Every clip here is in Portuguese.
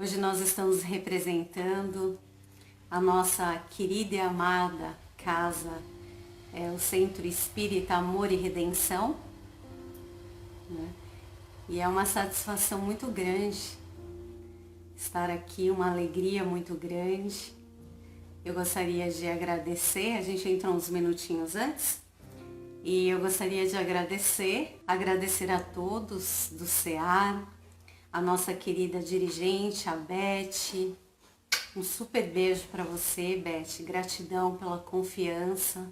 Hoje nós estamos representando a nossa querida e amada casa, o Centro Espírita Amor e Redenção, né? E é uma satisfação muito grande estar aqui, uma alegria muito grande. Eu gostaria de agradecer, a gente entrou uns minutinhos antes, e eu gostaria de agradecer a todos do CEAR, a nossa querida dirigente, a Beth. Um super beijo para você, Beth. Gratidão pela confiança,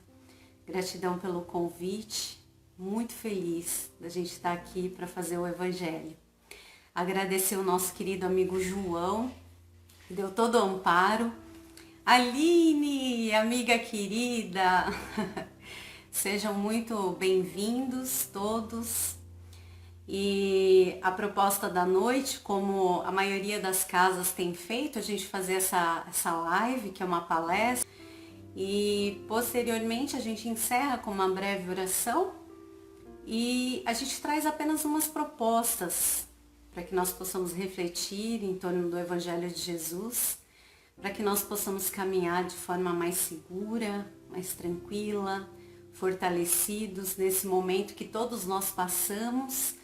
gratidão pelo convite. Muito feliz da gente estar aqui para fazer o Evangelho. Agradecer o nosso querido amigo João, que deu todo o amparo. Aline, amiga querida, sejam muito bem-vindos todos. E a proposta da noite, como a maioria das casas tem feito, a gente fazer essa live, que é uma palestra, e posteriormente a gente encerra com uma breve oração e a gente traz apenas umas propostas para que nós possamos refletir em torno do Evangelho de Jesus, para que nós possamos caminhar de forma mais segura, mais tranquila, fortalecidos nesse momento que todos nós passamos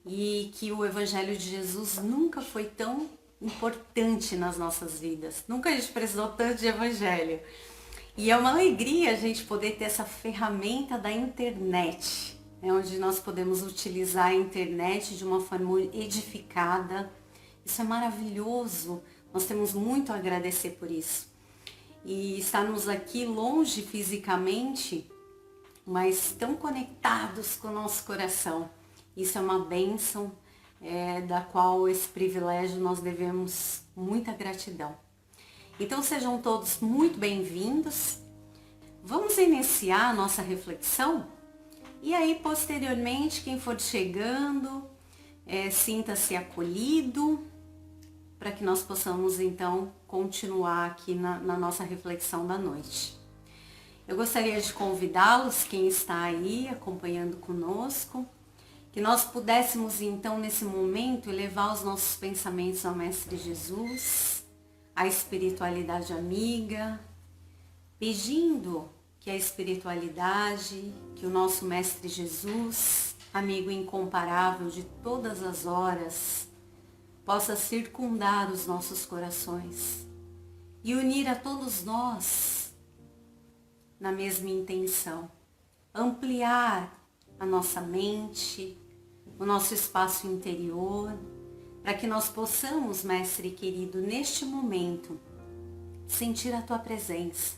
e que o Evangelho de Jesus nunca foi tão importante nas nossas vidas. Nunca a gente precisou tanto de Evangelho. E é uma alegria a gente poder ter essa ferramenta da internet, onde nós podemos utilizar a internet de uma forma edificada. Isso é maravilhoso. Nós temos muito a agradecer por isso. E estarmos aqui longe fisicamente, mas tão conectados com o nosso coração. Isso é uma bênção, da qual esse privilégio nós devemos muita gratidão. Então sejam todos muito bem-vindos. Vamos iniciar a nossa reflexão? E aí, posteriormente, quem for chegando, sinta-se acolhido, para que nós possamos então continuar aqui na nossa reflexão da noite. Eu gostaria de convidá-los, quem está aí acompanhando conosco, que nós pudéssemos então nesse momento elevar os nossos pensamentos ao Mestre Jesus, à espiritualidade amiga, pedindo que a espiritualidade, que o nosso Mestre Jesus, amigo incomparável de todas as horas, possa circundar os nossos corações e unir a todos nós na mesma intenção, ampliar a nossa mente, o nosso espaço interior, para que nós possamos, Mestre querido, neste momento, sentir a Tua presença.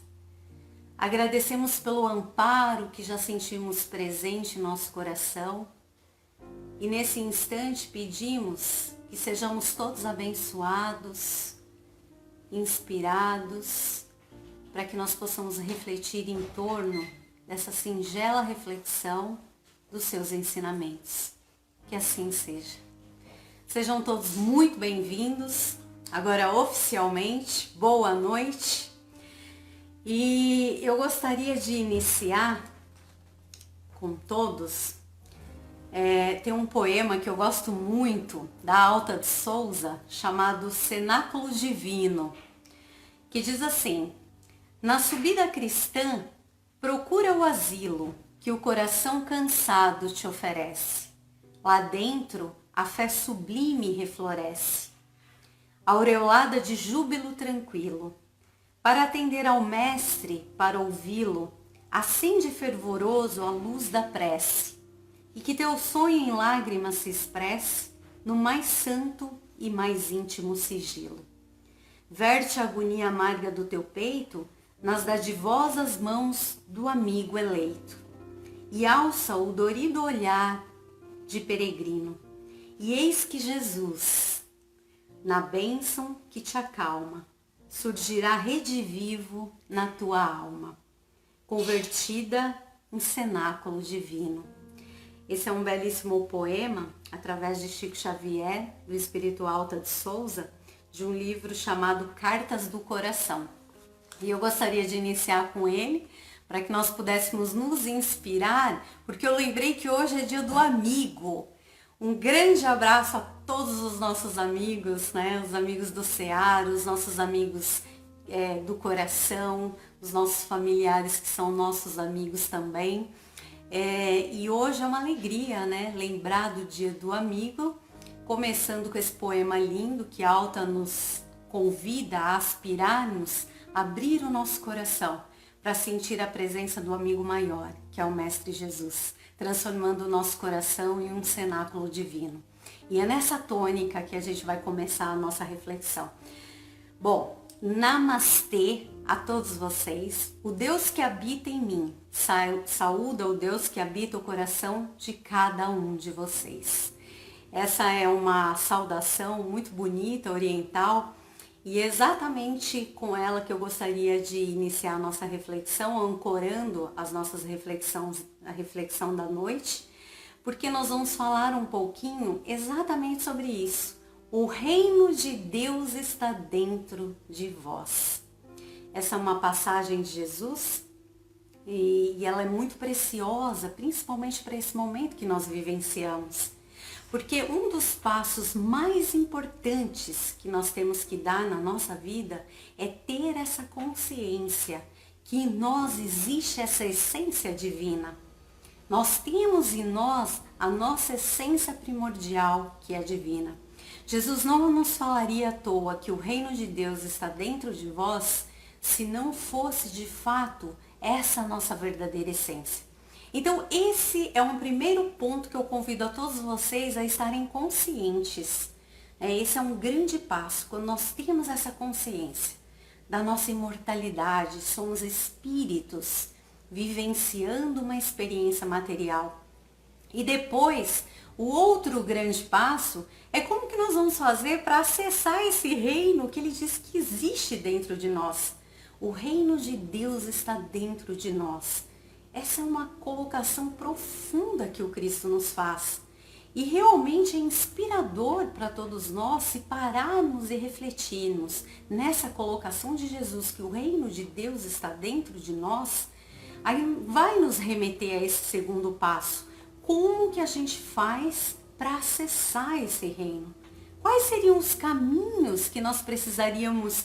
Agradecemos pelo amparo que já sentimos presente em nosso coração e nesse instante pedimos que sejamos todos abençoados, inspirados, para que nós possamos refletir em torno dessa singela reflexão dos Seus ensinamentos. Que assim seja. Sejam todos muito bem-vindos. Agora oficialmente, boa noite. E eu gostaria de iniciar com todos. Tem um poema que eu gosto muito, da Alta de Souza, chamado Cenáculo Divino, que diz assim: na subida cristã, procura o asilo que o coração cansado te oferece. Lá dentro, a fé sublime refloresce, aureolada de júbilo tranquilo. Para atender ao Mestre, para ouvi-lo, acende fervoroso a luz da prece, e que teu sonho em lágrimas se expresse no mais santo e mais íntimo sigilo. Verte a agonia amarga do teu peito nas dadivosas mãos do amigo eleito, e alça o dorido olhar de peregrino, e eis que Jesus, na bênção que te acalma, surgirá redivivo na tua alma, convertida em cenáculo divino. Esse é um belíssimo poema, através de Chico Xavier, do Espírito Alta de Souza, de um livro chamado Cartas do Coração. E eu gostaria de iniciar com ele, para que nós pudéssemos nos inspirar, porque eu lembrei que hoje é dia do amigo. Um grande abraço a todos os nossos amigos, né? Os amigos do CEAR, os nossos amigos do coração, os nossos familiares que são nossos amigos também. E hoje é uma alegria, né? Lembrar do Dia do Amigo, começando com esse poema lindo que Alta nos convida a aspirar-nos, abrir o nosso coração para sentir a presença do amigo maior, que é o Mestre Jesus, transformando o nosso coração em um cenáculo divino. E é nessa tônica que a gente vai começar a nossa reflexão. Bom, namastê a todos vocês. O Deus que habita em mim saúda o Deus que habita o coração de cada um de vocês. Essa é uma saudação muito bonita, oriental, e é exatamente com ela que eu gostaria de iniciar a nossa reflexão, ancorando as nossas reflexões, a reflexão da noite, porque nós vamos falar um pouquinho exatamente sobre isso. O reino de Deus está dentro de vós. Essa é uma passagem de Jesus e ela é muito preciosa, principalmente para esse momento que nós vivenciamos. Porque um dos passos mais importantes que nós temos que dar na nossa vida é ter essa consciência que em nós existe essa essência divina. Nós temos em nós a nossa essência primordial, que é divina. Jesus não nos falaria à toa que o reino de Deus está dentro de vós se não fosse de fato essa nossa verdadeira essência. Então esse é um primeiro ponto que eu convido a todos vocês a estarem conscientes. Esse é um grande passo, quando nós temos essa consciência da nossa imortalidade, somos espíritos vivenciando uma experiência material. E depois, o outro grande passo é como que nós vamos fazer para acessar esse reino que ele diz que existe dentro de nós. O reino de Deus está dentro de nós. Essa é uma colocação profunda que o Cristo nos faz. E realmente é inspirador para todos nós se pararmos e refletirmos nessa colocação de Jesus, que o reino de Deus está dentro de nós. Aí vai nos remeter a esse segundo passo. Como que a gente faz para acessar esse reino? Quais seriam os caminhos que nós precisaríamos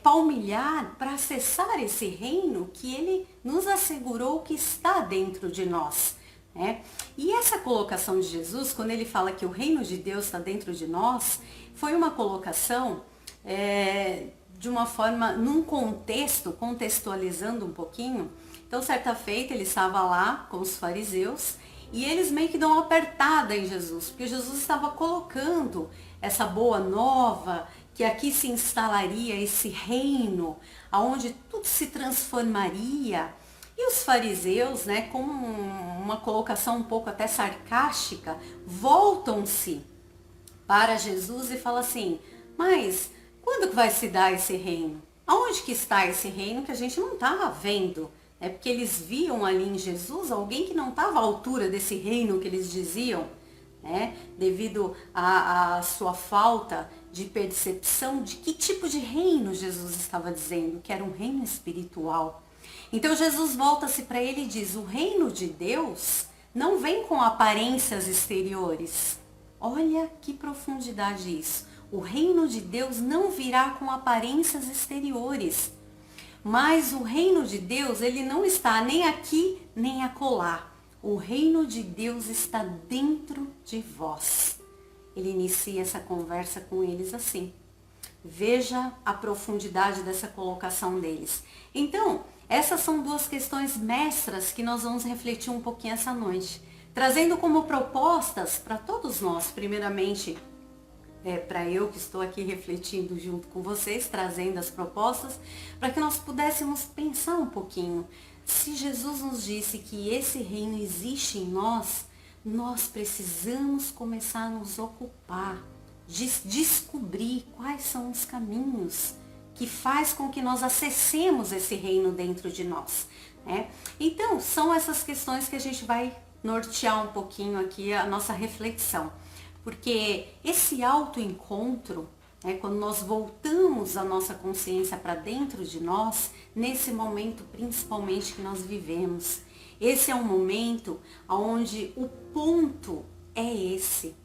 palmilhar para acessar esse reino que ele nos assegurou que está dentro de nós? E essa colocação de Jesus, quando ele fala que o reino de Deus está dentro de nós, foi uma colocação de uma forma, num contexto, contextualizando um pouquinho. Então, certa feita, ele estava lá com os fariseus e eles meio que dão uma apertada em Jesus, porque Jesus estava colocando essa boa nova, que aqui se instalaria esse reino, onde tudo se transformaria. E os fariseus, com uma colocação um pouco até sarcástica, voltam-se para Jesus e falam assim: mas quando que vai se dar esse reino? Aonde que está esse reino que a gente não está vendo? Porque eles viam ali em Jesus alguém que não estava à altura desse reino que eles diziam, devido à sua falta de percepção de que tipo de reino Jesus estava dizendo, que era um reino espiritual. Então Jesus volta-se para ele e diz: o reino de Deus não vem com aparências exteriores. Olha que profundidade isso. O reino de Deus não virá com aparências exteriores. Mas o reino de Deus, ele não está nem aqui, nem acolá. O reino de Deus está dentro de vós. Ele inicia essa conversa com eles assim. Veja a profundidade dessa colocação deles. Então, essas são duas questões mestras que nós vamos refletir um pouquinho essa noite. Trazendo como propostas para todos nós, primeiramente, para eu que estou aqui refletindo junto com vocês, trazendo as propostas, para que nós pudéssemos pensar um pouquinho. Se Jesus nos disse que esse reino existe em nós, nós precisamos começar a nos ocupar, de descobrir quais são os caminhos que faz com que nós acessemos esse reino dentro de nós. Então, são essas questões que a gente vai nortear um pouquinho aqui a nossa reflexão. Porque esse autoencontro, quando nós voltamos a nossa consciência para dentro de nós, nesse momento principalmente que nós vivemos, esse é um momento onde o ponto é esse.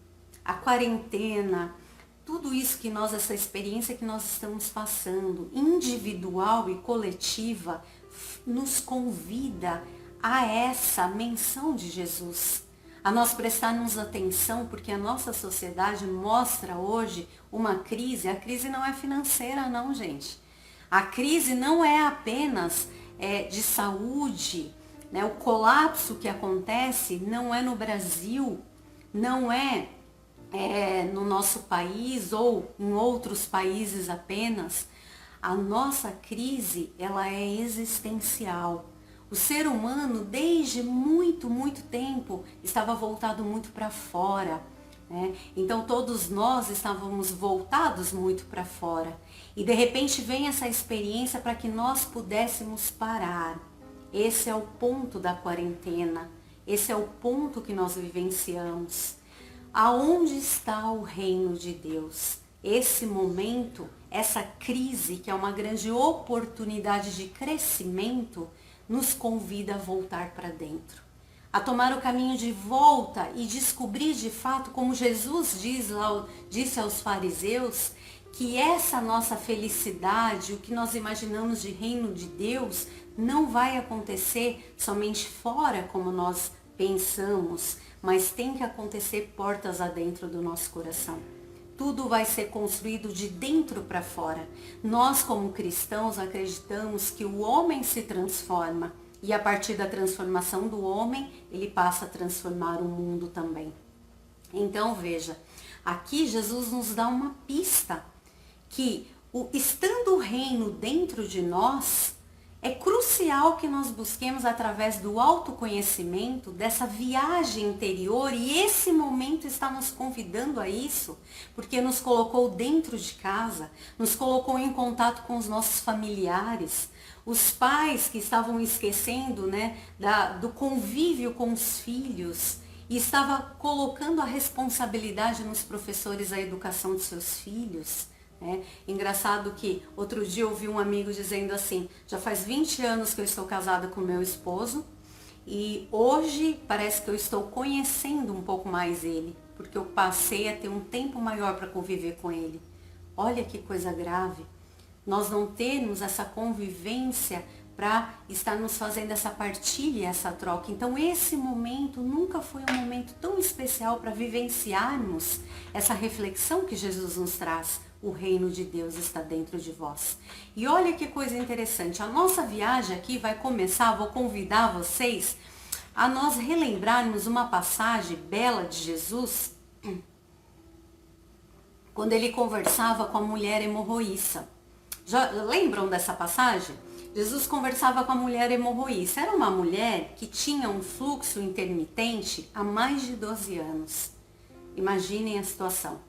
a quarentena, tudo isso que nós, essa experiência que nós estamos passando, individual e coletiva, nos convida a essa menção de Jesus. A nós prestarmos atenção, porque a nossa sociedade mostra hoje uma crise. A crise não é financeira não, gente. A crise não é apenas de saúde, né? O colapso que acontece não é no Brasil, não é no nosso país ou em outros países apenas. A nossa crise, ela é existencial. O ser humano, desde muito, muito tempo, estava voltado muito para fora, né? Então todos nós estávamos voltados muito para fora. E de repente vem essa experiência para que nós pudéssemos parar. Esse é o ponto da quarentena. Esse é o ponto que nós vivenciamos. Aonde está o reino de Deus? Esse momento, essa crise, que é uma grande oportunidade de crescimento, nos convida a voltar para dentro, a tomar o caminho de volta e descobrir de fato, como Jesus disse aos fariseus, que essa nossa felicidade, o que nós imaginamos de reino de Deus, não vai acontecer somente fora como nós pensamos, mas tem que acontecer portas adentro do nosso coração. Tudo vai ser construído de dentro para fora. Nós, como cristãos, acreditamos que o homem se transforma e a partir da transformação do homem, ele passa a transformar o mundo também. Então, veja, aqui Jesus nos dá uma pista que, estando o reino dentro de nós, é crucial que nós busquemos através do autoconhecimento, dessa viagem interior, e esse momento está nos convidando a isso, porque nos colocou dentro de casa, nos colocou em contato com os nossos familiares, os pais que estavam esquecendo, né, do convívio com os filhos, e estava colocando a responsabilidade nos professores da educação de seus filhos. Engraçado que outro dia eu ouvi um amigo dizendo assim, já faz 20 anos que eu estou casada com meu esposo e hoje parece que eu estou conhecendo um pouco mais ele, porque eu passei a ter um tempo maior para conviver com ele. Olha que coisa grave, nós não termos essa convivência para estar nos fazendo essa partilha, essa troca. Então esse momento nunca foi um momento tão especial para vivenciarmos essa reflexão que Jesus nos traz. O reino de Deus está dentro de vós. E olha que coisa interessante, a nossa viagem aqui vai começar, vou convidar vocês a nós relembrarmos uma passagem bela de Jesus, quando ele conversava com a mulher hemorroíça. Já lembram dessa passagem? Jesus conversava com a mulher hemorroíça. Era uma mulher que tinha um fluxo intermitente há mais de 12 anos. Imaginem a situação.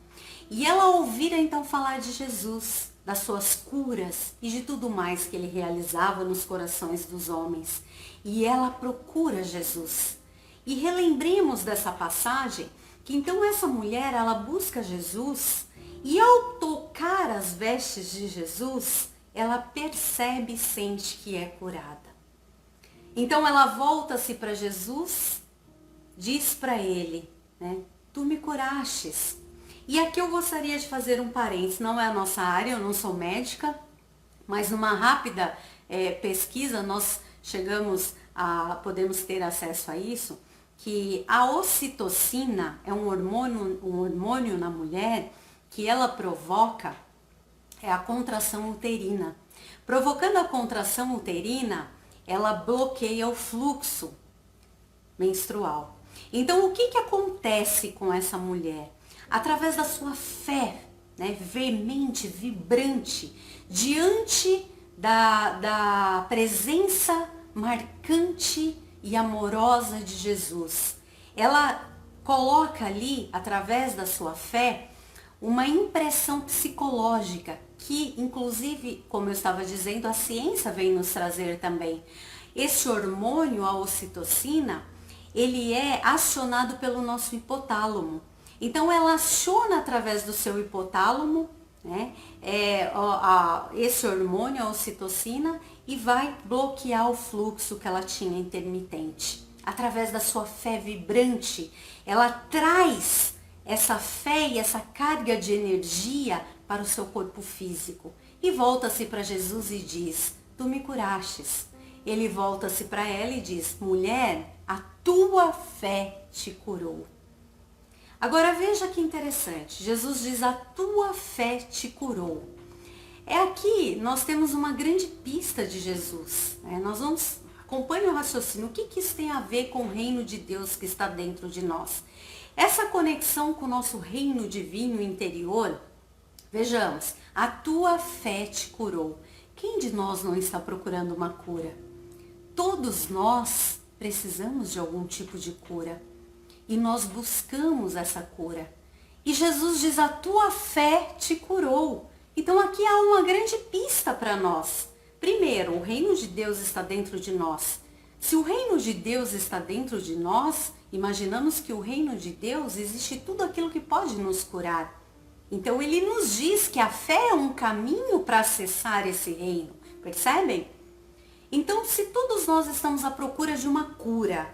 E ela ouvira então falar de Jesus, das suas curas e de tudo mais que ele realizava nos corações dos homens. E ela procura Jesus. E relembremos dessa passagem que então essa mulher, ela busca Jesus e ao tocar as vestes de Jesus, ela percebe e sente que é curada. Então ela volta-se para Jesus, diz para ele, né, tu me curastes. E aqui eu gostaria de fazer um parênteses, não é a nossa área, eu não sou médica, mas numa rápida pesquisa nós podemos ter acesso a isso, que a ocitocina é um hormônio na mulher que ela provoca a contração uterina. Provocando a contração uterina, ela bloqueia o fluxo menstrual. Então o que acontece com essa mulher? Através da sua fé, né, veemente, vibrante, diante da presença marcante e amorosa de Jesus. Ela coloca ali, através da sua fé, uma impressão psicológica, que inclusive, como eu estava dizendo, a ciência vem nos trazer também. Esse hormônio, a ocitocina, ele é acionado pelo nosso hipotálamo. Então ela aciona através do seu hipotálamo, né, esse hormônio, a ocitocina, e vai bloquear o fluxo que ela tinha intermitente. Através da sua fé vibrante, ela traz essa fé e essa carga de energia para o seu corpo físico. E volta-se para Jesus e diz: tu me curastes. Ele volta-se para ela e diz: mulher, a tua fé te curou. Agora veja que interessante, Jesus diz: a tua fé te curou. Aqui nós temos uma grande pista de Jesus, né? Nós vamos, acompanhe o raciocínio, o que isso tem a ver com o reino de Deus que está dentro de nós? Essa conexão com o nosso reino divino interior, vejamos, a tua fé te curou. Quem de nós não está procurando uma cura? Todos nós precisamos de algum tipo de cura. E nós buscamos essa cura. E Jesus diz: a tua fé te curou. Então aqui há uma grande pista para nós. Primeiro, o reino de Deus está dentro de nós. Se o reino de Deus está dentro de nós, imaginamos que o reino de Deus existe tudo aquilo que pode nos curar. Então ele nos diz que a fé é um caminho para acessar esse reino. Percebem? Então, se todos nós estamos à procura de uma cura,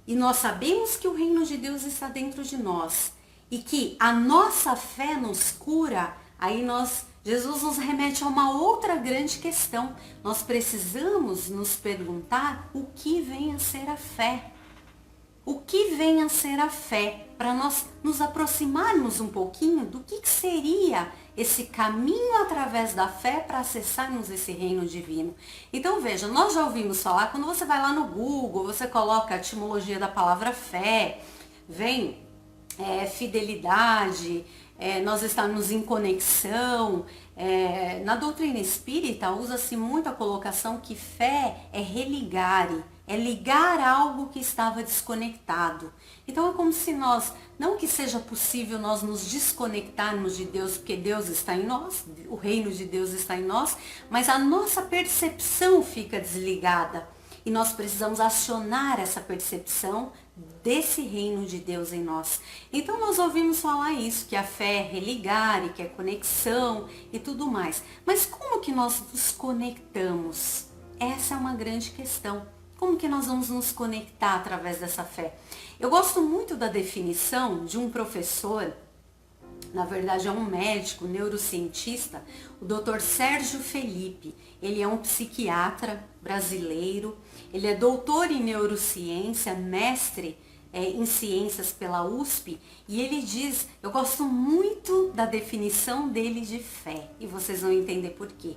e nós sabemos que o reino de Deus está dentro de nós, e que a nossa fé nos cura, aí Jesus nos remete a uma outra grande questão. Nós precisamos nos perguntar o que vem a ser a fé. O que vem a ser a fé? Para nós nos aproximarmos um pouquinho do que seria esse caminho através da fé para acessarmos esse reino divino. Então veja, nós já ouvimos falar, quando você vai lá no Google, você coloca a etimologia da palavra fé, vem fidelidade, nós estamos em conexão. Na doutrina espírita usa-se muito a colocação que fé é religare, é ligar algo que estava desconectado. Então é como se nós, não que seja possível nós nos desconectarmos de Deus, porque Deus está em nós, o reino de Deus está em nós, mas a nossa percepção fica desligada. E nós precisamos acionar essa percepção desse reino de Deus em nós. Então nós ouvimos falar isso, que a fé é religare, que é conexão e tudo mais. Mas como que nós nos conectamos? Essa é uma grande questão. Como que nós vamos nos conectar através dessa fé? Eu gosto muito da definição de um professor, na verdade é um médico, neurocientista, o Dr. Sérgio Felipe. Ele é um psiquiatra brasileiro, ele é doutor em neurociência, mestre em ciências pela USP, e ele diz, eu gosto muito da definição dele de fé, e vocês vão entender por quê.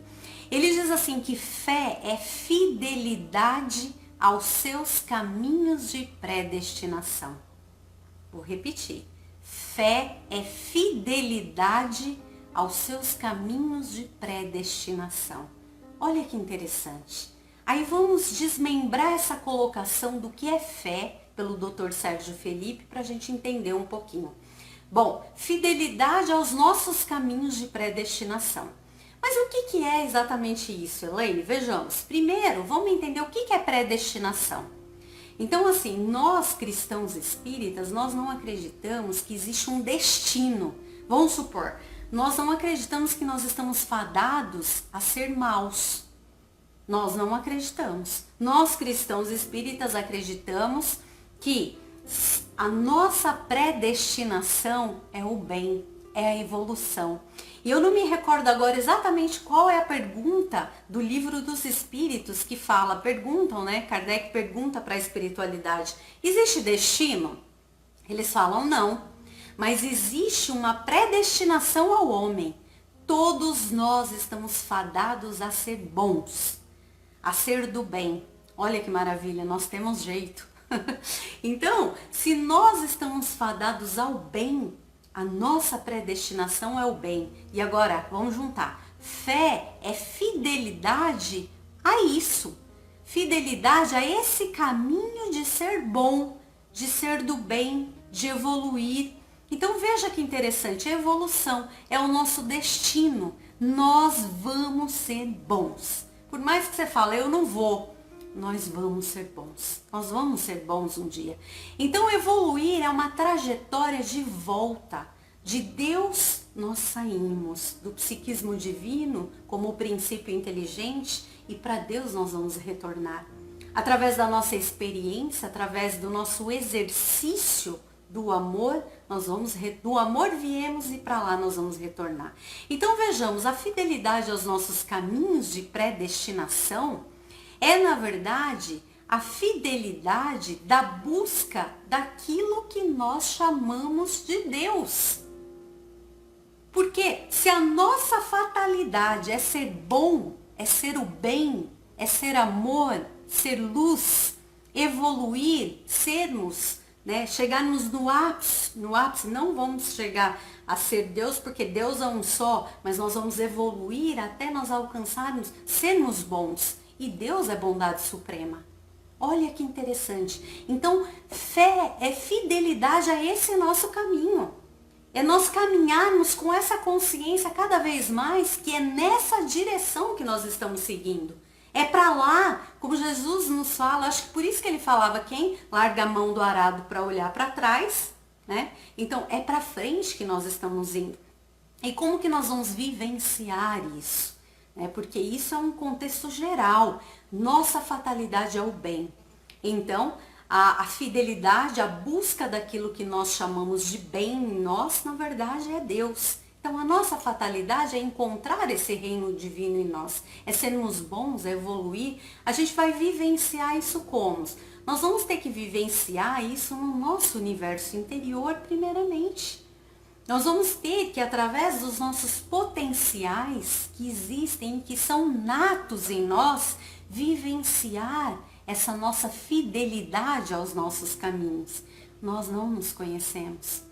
Ele diz assim que fé é fidelidade aos seus caminhos de predestinação. Vou repetir. Fé é fidelidade aos seus caminhos de predestinação. Olha que interessante. Aí vamos desmembrar essa colocação do que é fé pelo Dr. Sérgio Felipe para a gente entender um pouquinho. Bom, fidelidade aos nossos caminhos de predestinação. Mas o que é exatamente isso, Elaine? Vejamos. Primeiro, vamos entender o que é predestinação. Então, assim, nós cristãos espíritas, nós não acreditamos que existe um destino. Vamos supor, nós não acreditamos que nós estamos fadados a ser maus. Nós não acreditamos. Nós cristãos espíritas acreditamos que a nossa predestinação é o bem, é a evolução. E eu não me recordo agora exatamente qual é a pergunta do Livro dos Espíritos que fala, perguntam, né? Kardec pergunta para a espiritualidade, existe destino? Eles falam não, mas existe uma predestinação ao homem. Todos nós estamos fadados a ser bons, a ser do bem. Olha que maravilha, nós temos jeito. Então, se nós estamos fadados ao bem, a nossa predestinação é o bem. E agora, vamos juntar. Fé é fidelidade a isso. Fidelidade a esse caminho de ser bom, de ser do bem, de evoluir. Então veja que interessante, a evolução é o nosso destino. Nós vamos ser bons. Por mais que você fale, eu não vou. Nós vamos ser bons. Nós vamos ser bons um dia. Então evoluir é uma trajetória de volta. De Deus nós saímos do psiquismo divino como o princípio inteligente e para Deus nós vamos retornar. Através da nossa experiência, através do nosso exercício do amor, do amor viemos e para lá nós vamos retornar. Então vejamos, a fidelidade aos nossos caminhos de predestinação é, na verdade, a fidelidade da busca daquilo que nós chamamos de Deus. Porque se a nossa fatalidade é ser bom, é ser o bem, é ser amor, ser luz, evoluir, sermos, né, chegarmos no ápice, não vamos chegar a ser Deus, porque Deus é um só, mas nós vamos evoluir até nós alcançarmos, sermos bons. E Deus é bondade suprema. Olha que interessante. Então, fé é fidelidade a esse nosso caminho. É nós caminharmos com essa consciência cada vez mais que é nessa direção que nós estamos seguindo. É para lá, como Jesus nos fala, acho que por isso que ele falava, quem larga a mão do arado para olhar para trás, né? Então, é para frente que nós estamos indo. E como que nós vamos vivenciar isso? Porque isso é um contexto geral. Nossa fatalidade é o bem. Então, a fidelidade, a busca daquilo que nós chamamos de bem em nós, na verdade é Deus. Então a nossa fatalidade é encontrar esse reino divino em nós, é sermos bons, é evoluir. A gente vai vivenciar isso como? Nós vamos ter que vivenciar isso no nosso universo interior primeiramente. Nós vamos ter que, através dos nossos potenciais que existem, que são natos em nós, vivenciar essa nossa fidelidade aos nossos caminhos. Nós não nos conhecemos.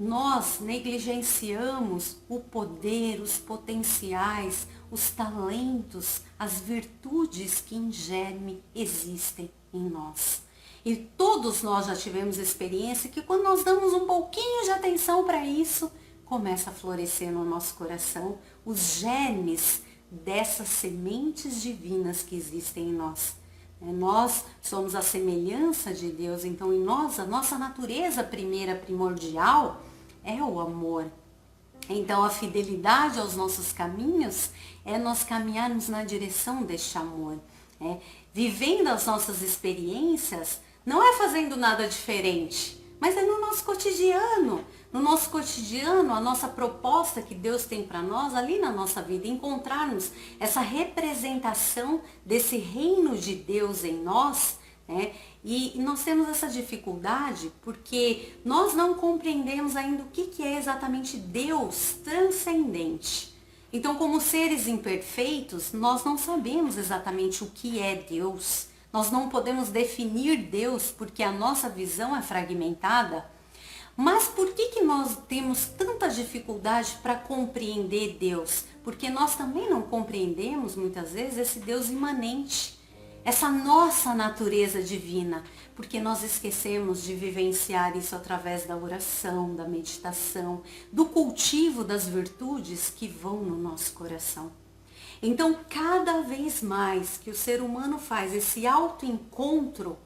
Nós negligenciamos o poder, os potenciais, os talentos, as virtudes que em germe existem em nós. E todos nós já tivemos experiência que quando nós damos um pouquinho de atenção para isso, começa a florescer no nosso coração os germes dessas sementes divinas que existem em nós. Nós somos a semelhança de Deus, então em nós, a nossa natureza primeira, primordial, é o amor. Então a fidelidade aos nossos caminhos é nós caminharmos na direção deste amor. Vivendo as nossas experiências, não é fazendo nada diferente, mas é no nosso cotidiano. No nosso cotidiano, a nossa proposta que Deus tem para nós, ali na nossa vida, encontrarmos essa representação desse reino de Deus em nós, E nós temos essa dificuldade porque nós não compreendemos ainda o que é exatamente Deus transcendente. Então, como seres imperfeitos, nós não sabemos exatamente o que é Deus. Nós não podemos definir Deus porque a nossa visão é fragmentada. Mas por que nós temos tanta dificuldade para compreender Deus? Porque nós também não compreendemos, muitas vezes, esse Deus imanente, essa nossa natureza divina, porque nós esquecemos de vivenciar isso através da oração, da meditação, do cultivo das virtudes que vão no nosso coração. Então, cada vez mais que o ser humano faz esse autoencontro,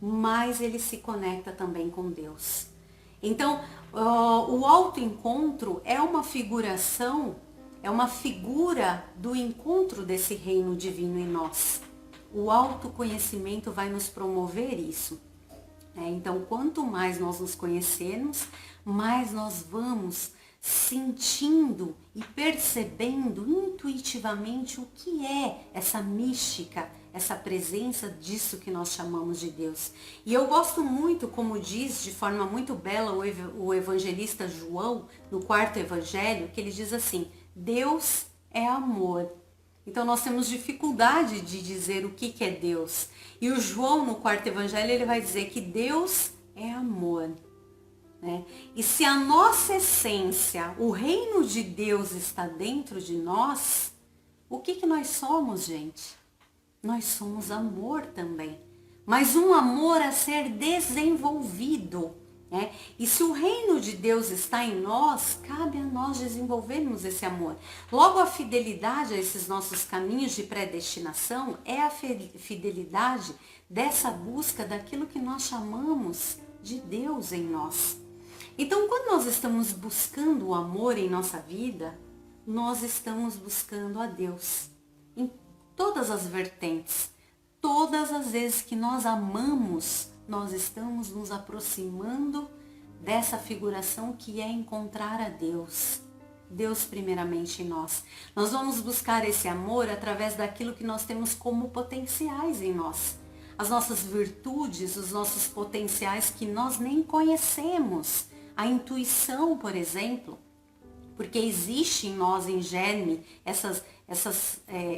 mais ele se conecta também com Deus. Então, o autoencontro é uma figuração, é uma figura do encontro desse reino divino em nós. O autoconhecimento vai nos promover isso. Então, quanto mais nós nos conhecermos, mais nós vamos sentindo e percebendo intuitivamente o que é essa mística, essa presença disso que nós chamamos de Deus. E eu gosto muito, como diz de forma muito bela o evangelista João, no 4º evangelho, que ele diz assim: Deus é amor. Então nós temos dificuldade de dizer o que é Deus. E o João, no 4º evangelho, ele vai dizer que Deus é amor. E se a nossa essência, o reino de Deus está dentro de nós, o que nós somos, gente? Nós somos amor também. Mas um amor a ser desenvolvido. E se o reino de Deus está em nós, cabe a nós desenvolvermos esse amor. Logo, a fidelidade a esses nossos caminhos de predestinação é a fidelidade dessa busca daquilo que nós chamamos de Deus em nós. Então, quando nós estamos buscando o amor em nossa vida, nós estamos buscando a Deus em todas as vertentes. Todas as vezes que nós amamos, nós estamos nos aproximando dessa figuração que é encontrar a Deus. Deus primeiramente em nós. Nós vamos buscar esse amor através daquilo que nós temos como potenciais em nós. As nossas virtudes, os nossos potenciais que nós nem conhecemos. A intuição, por exemplo, porque existe em nós, em germe,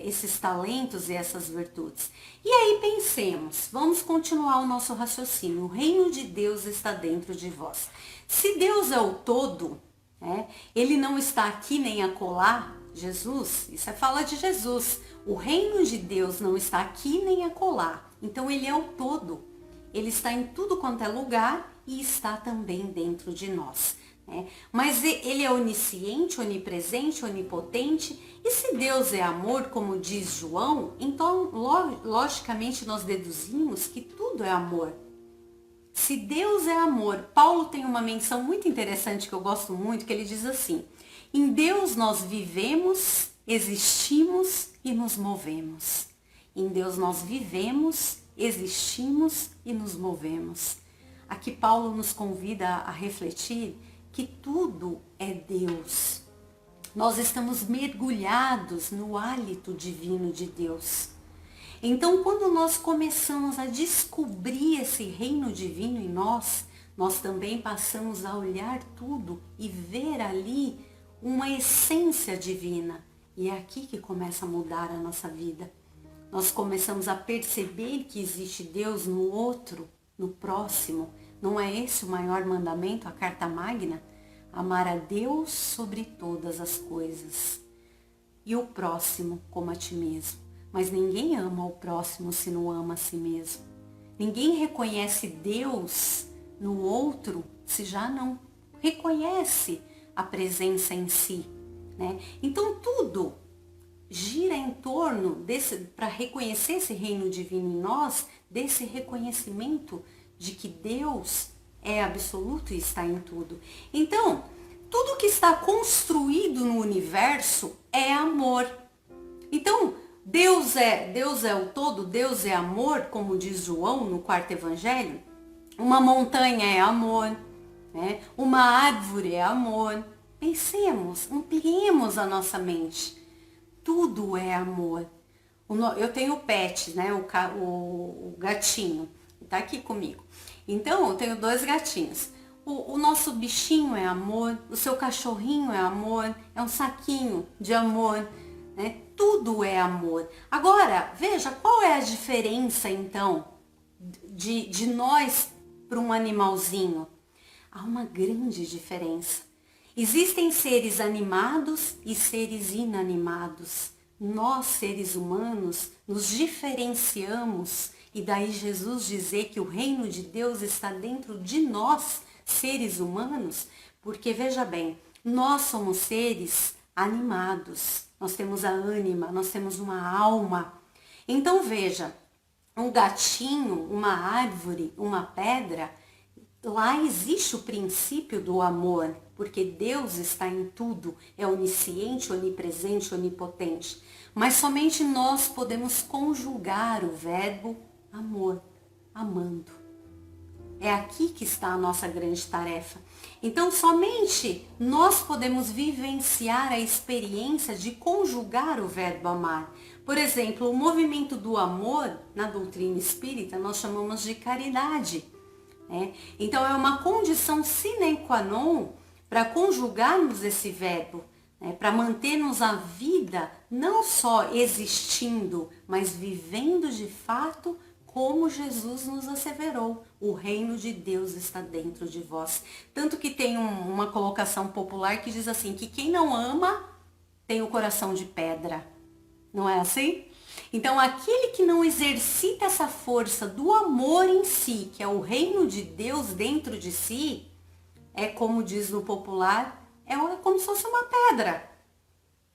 esses talentos e essas virtudes. E aí pensemos, vamos continuar o nosso raciocínio. O reino de Deus está dentro de vós. Se Deus é o todo, ele não está aqui nem acolá, Jesus, isso é fala de Jesus. O reino de Deus não está aqui nem acolá. Então ele é o todo. Ele está em tudo quanto é lugar e está também dentro de nós. Mas ele é onisciente, onipresente, onipotente. E se Deus é amor, como diz João, então logicamente nós deduzimos que tudo é amor. Se Deus é amor, Paulo tem uma menção muito interessante que eu gosto muito, que ele diz assim: em Deus nós vivemos, existimos e nos movemos. Em Deus nós vivemos, existimos e nos movemos. Aqui Paulo nos convida a refletir que tudo é Deus. Nós estamos mergulhados no hálito divino de Deus. Então, quando nós começamos a descobrir esse reino divino em nós, nós também passamos a olhar tudo e ver ali uma essência divina. E é aqui que começa a mudar a nossa vida. Nós começamos a perceber que existe Deus no outro, no próximo. Não é esse o maior mandamento, a carta magna? Amar a Deus sobre todas as coisas. E o próximo como a ti mesmo. Mas ninguém ama o próximo se não ama a si mesmo. Ninguém reconhece Deus no outro se já não reconhece a presença em si. Então tudo gira em torno para reconhecer esse reino divino em nós, desse reconhecimento de que Deus é absoluto e está em tudo. Então, tudo que está construído no universo é amor. Então, Deus é o todo, Deus é amor, como diz João no quarto evangelho. Uma montanha é amor, uma árvore é amor. Pensemos, ampliemos a nossa mente. Tudo é amor. Eu tenho o pet, o gatinho, está aqui comigo. Então, eu tenho 2 gatinhos. O nosso bichinho é amor, o seu cachorrinho é amor, é um saquinho de amor, Tudo é amor. Agora, veja, qual é a diferença, então, de nós para um animalzinho? Há uma grande diferença. Existem seres animados e seres inanimados. Nós, seres humanos, nos diferenciamos. E daí Jesus dizer que o reino de Deus está dentro de nós, seres humanos, porque veja bem, nós somos seres animados, nós temos a ânima, nós temos uma alma. Então veja, um gatinho, uma árvore, uma pedra, lá existe o princípio do amor, porque Deus está em tudo, é onisciente, onipresente, onipotente. Mas somente nós podemos conjugar o verbo amor, amando. É aqui que está a nossa grande tarefa. Então, somente nós podemos vivenciar a experiência de conjugar o verbo amar. Por exemplo, o movimento do amor, na doutrina espírita, nós chamamos de caridade. Então, é uma condição sine qua non para conjugarmos esse verbo, para mantermos a vida não só existindo, mas vivendo de fato como Jesus nos asseverou. O reino de Deus está dentro de vós. Tanto que tem uma colocação popular que diz assim, que quem não ama tem o coração de pedra. Não é assim? Então, aquele que não exercita essa força do amor em si, que é o reino de Deus dentro de si, é como diz no popular, é como se fosse uma pedra.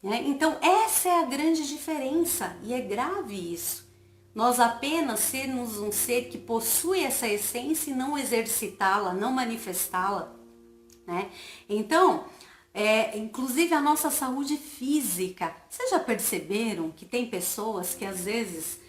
Então, essa é a grande diferença e é grave isso. Nós apenas sermos um ser que possui essa essência e não exercitá-la, não manifestá-la. Então, inclusive a nossa saúde física. Vocês já perceberam que tem pessoas que às vezes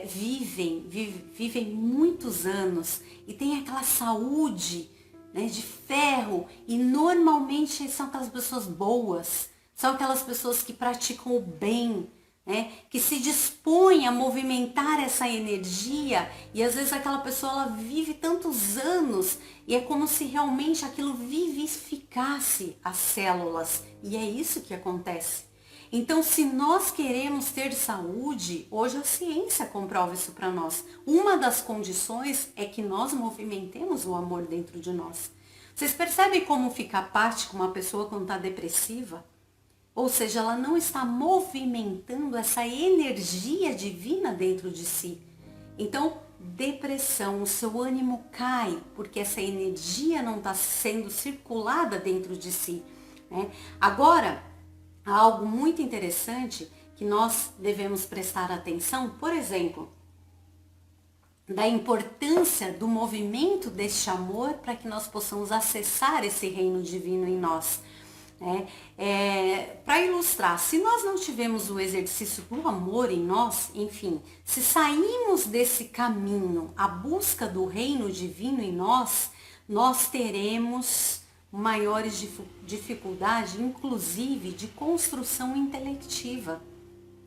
vivem muitos anos e tem aquela saúde né, de ferro, e normalmente são aquelas pessoas boas, são aquelas pessoas que praticam o bem, né, que se dispõem a movimentar essa energia, e às vezes aquela pessoa ela vive tantos anos e é como se realmente aquilo vivificasse as células, e é isso que acontece. Então, se nós queremos ter saúde, hoje a ciência comprova isso para nós. Uma das condições é que nós movimentemos o amor dentro de nós. Vocês percebem como fica apática uma pessoa quando está depressiva? Ou seja, ela não está movimentando essa energia divina dentro de si. Então, depressão, o seu ânimo cai, porque essa energia não está sendo circulada dentro de si, né? Agora, há algo muito interessante que nós devemos prestar atenção, por exemplo, da importância do movimento deste amor para que nós possamos acessar esse reino divino em nós. Para ilustrar, se nós não tivermos o exercício do amor em nós, enfim, se saímos desse caminho, a busca do reino divino em nós, nós teremos maiores dificuldades, inclusive de construção intelectiva.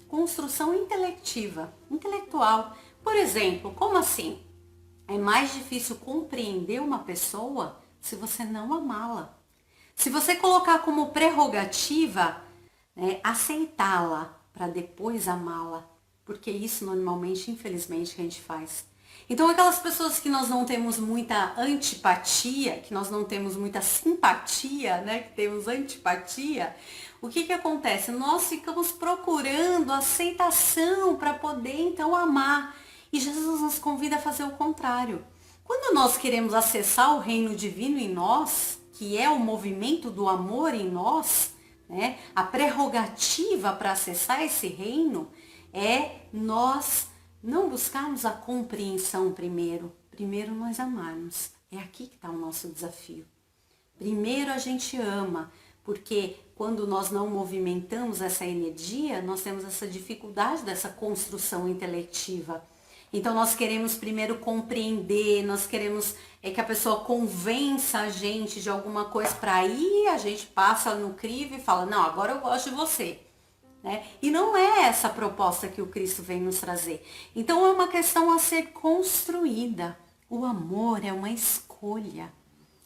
Construção intelectual. Por exemplo, como assim? É mais difícil compreender uma pessoa se você não amá-la. Se você colocar como prerrogativa, né, aceitá-la para depois amá-la, porque isso normalmente, infelizmente, a gente faz. Então, aquelas pessoas que nós não temos muita antipatia, que nós não temos muita simpatia, né, que temos antipatia, o que acontece? Nós ficamos procurando aceitação para poder, então, amar. E Jesus nos convida a fazer o contrário. Quando nós queremos acessar o reino divino em nós, que é o movimento do amor em nós, né, a prerrogativa para acessar esse reino é nós não buscarmos a compreensão primeiro nós amarmos. É aqui que está o nosso desafio. Primeiro a gente ama, porque quando nós não movimentamos essa energia, nós temos essa dificuldade dessa construção intelectiva. Então nós queremos primeiro compreender, nós queremos que a pessoa convença a gente de alguma coisa para aí a gente passa no crivo e fala, não, agora eu gosto de você. Né? E não é essa a proposta que o Cristo vem nos trazer. Então é uma questão a ser construída. O amor é uma escolha.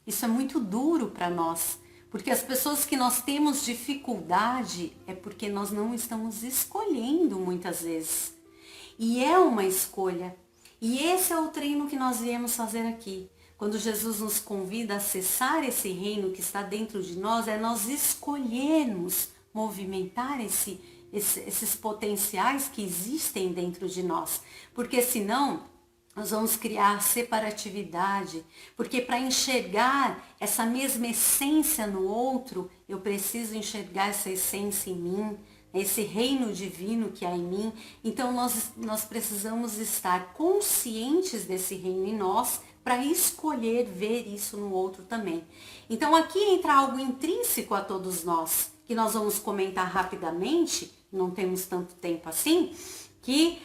Isso é muito duro para nós, porque as pessoas que nós temos dificuldade é porque nós não estamos escolhendo muitas vezes. E é uma escolha. E esse é o treino que nós viemos fazer aqui. Quando Jesus nos convida a acessar esse reino que está dentro de nós, é nós escolhermos movimentar esses potenciais que existem dentro de nós. Porque senão nós vamos criar separatividade. Porque para enxergar essa mesma essência no outro, eu preciso enxergar essa essência em mim, esse reino divino que há em mim. Então nós precisamos estar conscientes desse reino em nós para escolher ver isso no outro também. Então aqui entra algo intrínseco a todos nós, que nós vamos comentar rapidamente, não temos tanto tempo assim, que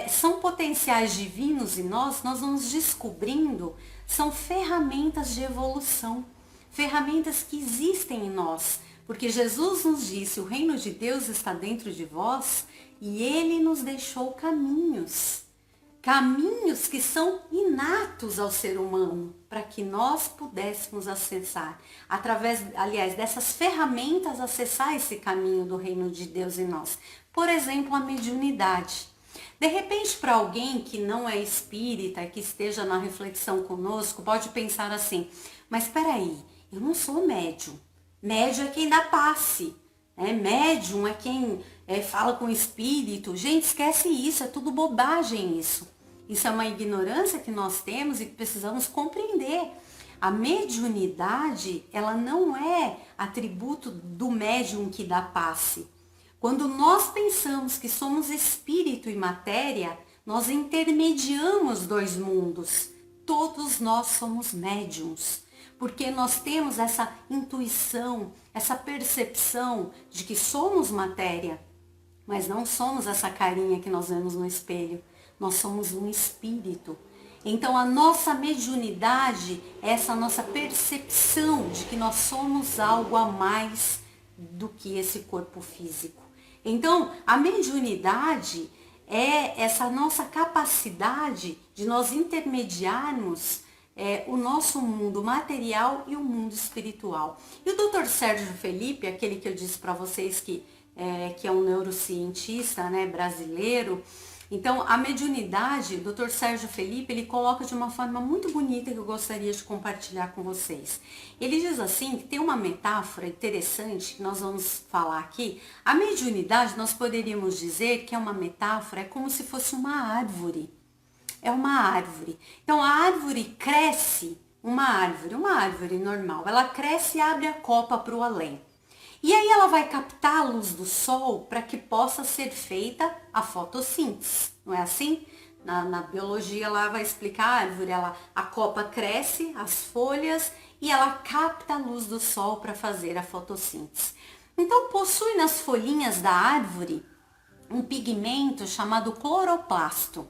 são potenciais divinos em nós vamos descobrindo, são ferramentas de evolução, ferramentas que existem em nós, porque Jesus nos disse, o reino de Deus está dentro de vós e Ele nos deixou caminhos que são inatos ao ser humano, para que nós pudéssemos acessar, através, aliás, dessas ferramentas, acessar esse caminho do reino de Deus em nós. Por exemplo, a mediunidade. De repente, para alguém que não é espírita, que esteja na reflexão conosco, pode pensar assim, mas espera aí, eu não sou médium. Médium é quem dá passe. Médium é quem fala com o espírito. Gente, esquece isso, é tudo bobagem isso. Isso é uma ignorância que nós temos e que precisamos compreender. A mediunidade, ela não é atributo do médium que dá passe. Quando nós pensamos que somos espírito e matéria, nós intermediamos dois mundos. Todos nós somos médiums, porque nós temos essa intuição, essa percepção de que somos matéria, mas não somos essa carinha que nós vemos no espelho. Nós somos um espírito. Então a nossa mediunidade é essa nossa percepção de que nós somos algo a mais do que esse corpo físico. Então a mediunidade é essa nossa capacidade de nós intermediarmos o nosso mundo material e o mundo espiritual. E o Dr. Sérgio Felipe, aquele que eu disse para vocês que é um neurocientista, né, brasileiro, então a mediunidade, o Dr. Sérgio Felipe, ele coloca de uma forma muito bonita que eu gostaria de compartilhar com vocês. Ele diz assim, que tem uma metáfora interessante que nós vamos falar aqui. A mediunidade, nós poderíamos dizer que é uma metáfora, é como se fosse uma árvore. É uma árvore. Então a árvore cresce, uma árvore normal, ela cresce e abre a copa para o além. E aí ela vai captar a luz do sol para que possa ser feita a fotossíntese, não é assim? Na biologia ela vai explicar a árvore, a copa cresce, as folhas, e ela capta a luz do sol para fazer a fotossíntese. Então possui nas folhinhas da árvore um pigmento chamado cloroplasto.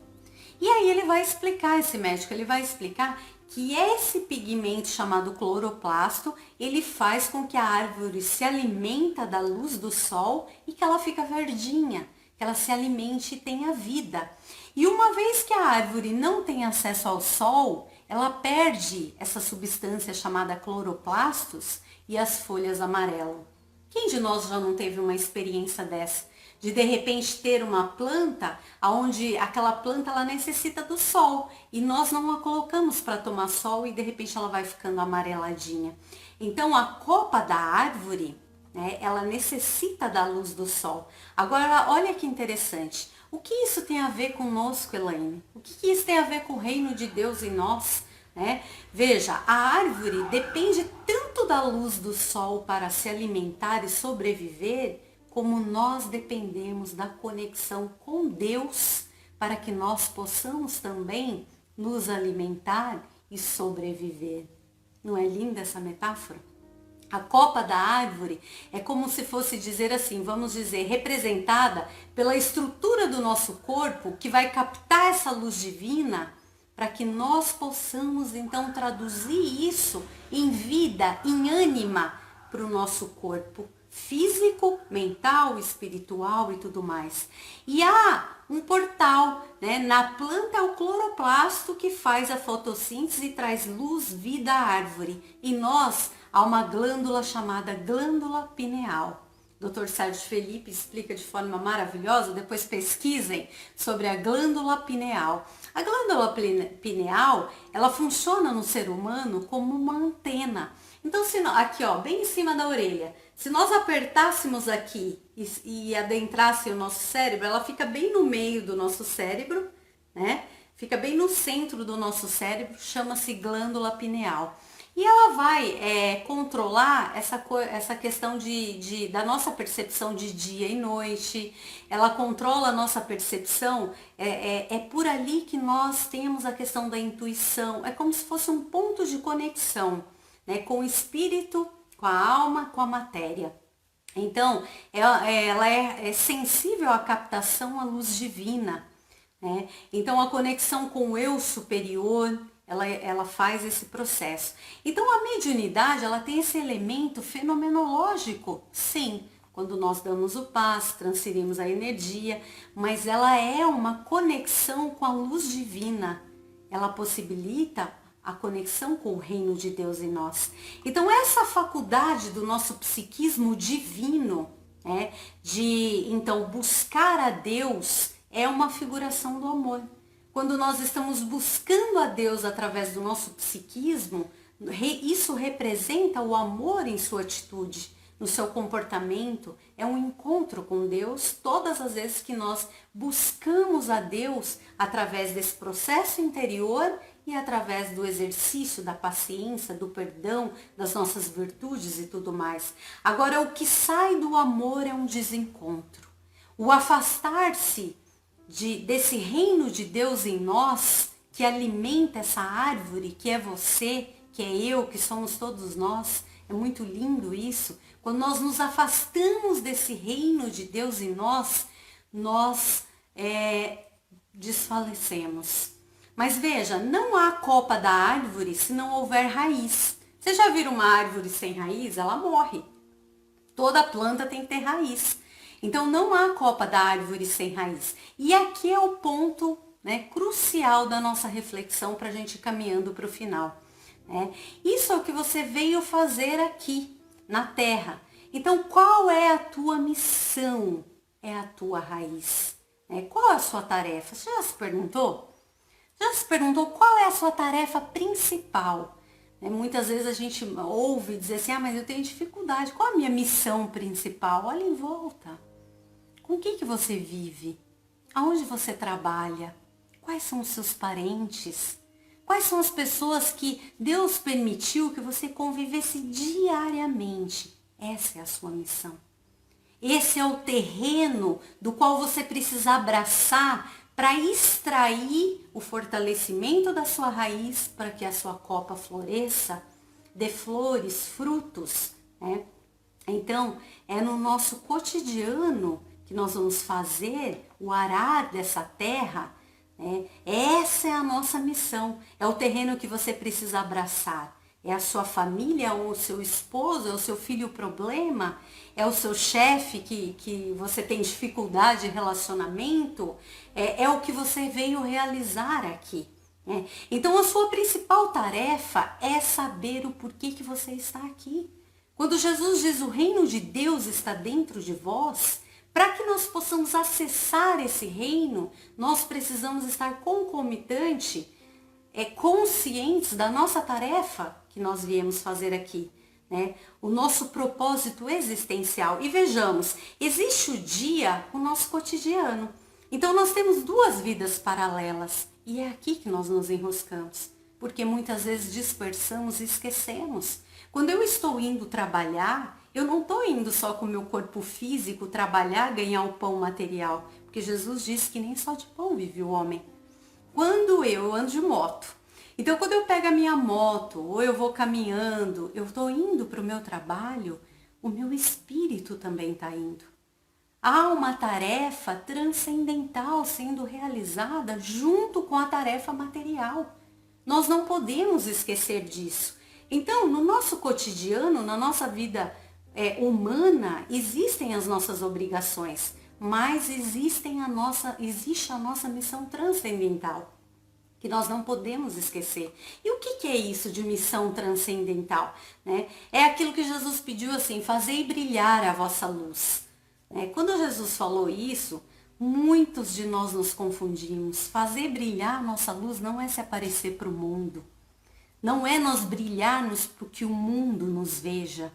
E aí ele vai explicar, esse médico, ele vai explicar que esse pigmento chamado cloroplasto, ele faz com que a árvore se alimenta da luz do sol e que ela fica verdinha, que ela se alimente e tenha vida. E uma vez que a árvore não tem acesso ao sol, ela perde essa substância chamada cloroplastos e as folhas amarelam. Quem de nós já não teve uma experiência dessa? De repente ter uma planta onde aquela planta ela necessita do sol e nós não a colocamos para tomar sol e de repente ela vai ficando amareladinha. Então a copa da árvore, né, ela necessita da luz do sol. Agora olha que interessante, o que isso tem a ver conosco, Elaine? O que isso tem a ver com o reino de Deus em nós? Veja, a árvore depende tanto da luz do sol para se alimentar e sobreviver, como nós dependemos da conexão com Deus para que nós possamos também nos alimentar e sobreviver. Não é linda essa metáfora? A copa da árvore é como se fosse dizer assim, vamos dizer, representada pela estrutura do nosso corpo que vai captar essa luz divina para que nós possamos então traduzir isso em vida, em ânima para o nosso corpo físico, mental, espiritual e tudo mais. E há um portal, né? Na planta é o cloroplasto que faz a fotossíntese e traz luz, vida à árvore. E nós, há uma glândula chamada glândula pineal. Dr. Sérgio Felipe explica de forma maravilhosa, depois pesquisem sobre a glândula pineal. A glândula pineal, ela funciona no ser humano como uma antena. Então, aqui ó, bem em cima da orelha, se nós apertássemos aqui e adentrasse o nosso cérebro, ela fica bem no meio do nosso cérebro, né? Fica bem no centro do nosso cérebro, chama-se glândula pineal. E ela vai controlar essa questão da nossa percepção de dia e noite, ela controla a nossa percepção, é por ali que nós temos a questão da intuição, é como se fosse um ponto de conexão, né, com o espírito, com a alma, com a matéria. Então, ela é sensível à captação à luz divina, né? Então, a conexão com o eu superior, ela faz esse processo. Então, a mediunidade, ela tem esse elemento fenomenológico, sim, quando nós damos o passe, transferimos a energia, mas ela é uma conexão com a luz divina. Ela possibilita a conexão com o reino de Deus em nós. Então essa faculdade do nosso psiquismo divino, de então buscar a Deus, é uma figuração do amor. Quando nós estamos buscando a Deus através do nosso psiquismo, isso representa o amor em sua atitude, no seu comportamento, é um encontro com Deus todas as vezes que nós buscamos a Deus através desse processo interior e através do exercício da paciência, do perdão, das nossas virtudes e tudo mais. Agora, o que sai do amor é um desencontro. O afastar-se desse reino de Deus em nós, que alimenta essa árvore, que é você, que é eu, que somos todos nós. É muito lindo isso. Quando nós nos afastamos desse reino de Deus em nós, nós desfalecemos. Mas veja, não há copa da árvore se não houver raiz. Você já viu uma árvore sem raiz? Ela morre. Toda planta tem que ter raiz. Então não há copa da árvore sem raiz. E aqui é o ponto, né, crucial da nossa reflexão para a gente ir caminhando para o final. Né? Isso é o que você veio fazer aqui na Terra. Então qual é a tua missão? É a tua raiz. Né? Qual é a sua tarefa? Você já se perguntou? Já se perguntou qual é a sua tarefa principal? Muitas vezes a gente ouve dizer assim, mas eu tenho dificuldade. Qual a minha missão principal? Olha em volta. Com o que você vive? Aonde você trabalha? Quais são os seus parentes? Quais são as pessoas que Deus permitiu que você convivesse diariamente? Essa é a sua missão. Esse é o terreno do qual você precisa abraçar para extrair o fortalecimento da sua raiz, para que a sua copa floresça, dê flores, frutos. Né? Então, é no nosso cotidiano que nós vamos fazer o arar dessa terra. Né? Essa é a nossa missão. É o terreno que você precisa abraçar. É a sua família, ou o seu esposo, é o seu filho problema, é o seu chefe que você tem dificuldade de relacionamento, é o que você veio realizar aqui. Né? Então a sua principal tarefa é saber o porquê que você está aqui. Quando Jesus diz o reino de Deus está dentro de vós, para que nós possamos acessar esse reino, nós precisamos estar concomitante, conscientes da nossa tarefa que nós viemos fazer aqui, né? O nosso propósito existencial. E vejamos, existe o dia, o nosso cotidiano. Então nós temos duas vidas paralelas e é aqui que nós nos enroscamos, porque muitas vezes dispersamos e esquecemos. Quando eu estou indo trabalhar, eu não estou indo só com o meu corpo físico trabalhar, ganhar o pão material, porque Jesus disse que nem só de pão vive o homem. Quando eu ando de moto, então quando eu pego a minha moto ou eu vou caminhando, eu estou indo para o meu trabalho, o meu espírito também está indo. Há uma tarefa transcendental sendo realizada junto com a tarefa material. Nós não podemos esquecer disso. Então, no nosso cotidiano, na nossa vida humana, existem as nossas obrigações, mas existe a nossa missão transcendental, que nós não podemos esquecer. E o que é isso de missão transcendental? Né? É aquilo que Jesus pediu assim, fazei brilhar a vossa luz. Quando Jesus falou isso, muitos de nós nos confundimos. Fazer brilhar a nossa luz não é se aparecer para o mundo. Não é nós brilharmos para que o mundo nos veja.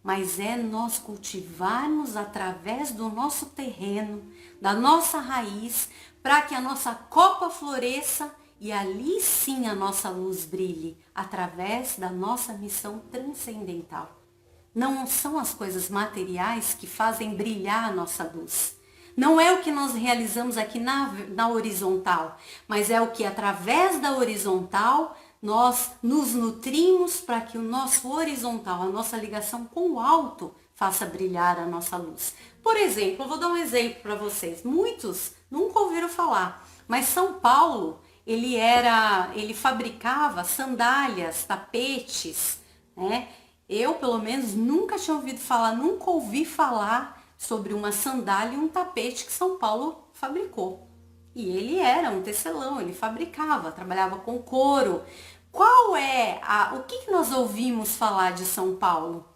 Mas é nós cultivarmos através do nosso terreno, da nossa raiz, para que a nossa copa floresça e ali sim a nossa luz brilhe, através da nossa missão transcendental. Não são as coisas materiais que fazem brilhar a nossa luz. Não é o que nós realizamos aqui na horizontal, mas é o que através da horizontal nós nos nutrimos para que o nosso horizontal, a nossa ligação com o alto, faça brilhar a nossa luz. Por exemplo, eu vou dar um exemplo para vocês. Muitos nunca ouviram falar, mas São Paulo, ele fabricava sandálias, tapetes, né? Eu, pelo menos, nunca tinha ouvido falar, nunca ouvi falar sobre uma sandália e um tapete que São Paulo fabricou. E ele era um tecelão, ele fabricava, trabalhava com couro. O que nós ouvimos falar de São Paulo?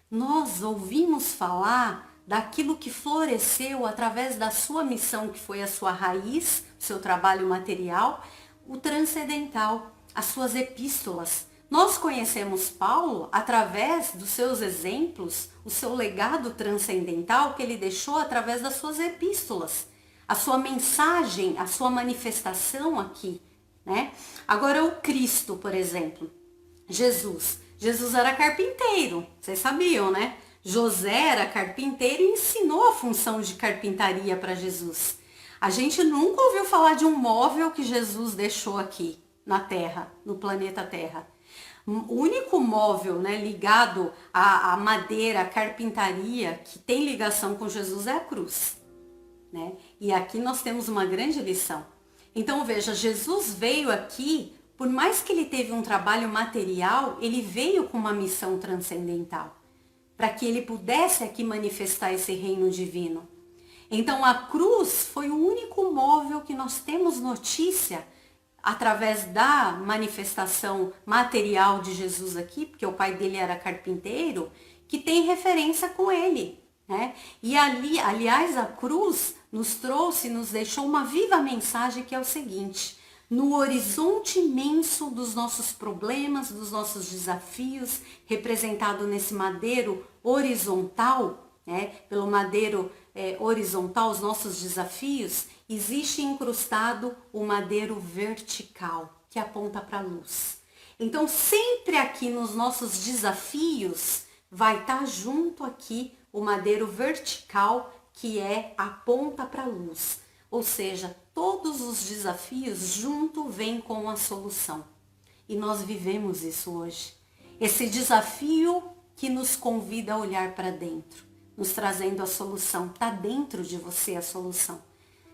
Nós ouvimos falar daquilo que floresceu através da sua missão, que foi a sua raiz, o seu trabalho material, o transcendental, as suas epístolas. Nós conhecemos Paulo através dos seus exemplos, o seu legado transcendental que ele deixou através das suas epístolas, a sua mensagem, a sua manifestação aqui, né? Agora o Cristo, por exemplo, Jesus era carpinteiro, vocês sabiam, né? José era carpinteiro e ensinou a função de carpintaria para Jesus. A gente nunca ouviu falar de um móvel que Jesus deixou aqui na Terra, no planeta Terra. O único móvel, né, ligado à madeira, à carpintaria, que tem ligação com Jesus é a cruz. Né? E aqui nós temos uma grande lição. Então veja, Jesus veio aqui, por mais que ele teve um trabalho material, ele veio com uma missão transcendental, para que ele pudesse aqui manifestar esse reino divino. Então a cruz foi o único móvel que nós temos notícia através da manifestação material de Jesus aqui, porque o pai dele era carpinteiro, que tem referência com ele, né? E ali, aliás, a cruz nos trouxe, nos deixou uma viva mensagem que é o seguinte: no horizonte imenso dos nossos problemas, dos nossos desafios, representado nesse madeiro horizontal, né? Pelo madeiro horizontal, os nossos desafios, existe incrustado o madeiro vertical, que aponta para a luz. Então, sempre aqui nos nossos desafios, vai estar junto aqui o madeiro vertical, que aponta para a luz. Ou seja, todos os desafios junto vêm com a solução. E nós vivemos isso hoje. Esse desafio que nos convida a olhar para dentro, nos trazendo a solução. Está dentro de você a solução.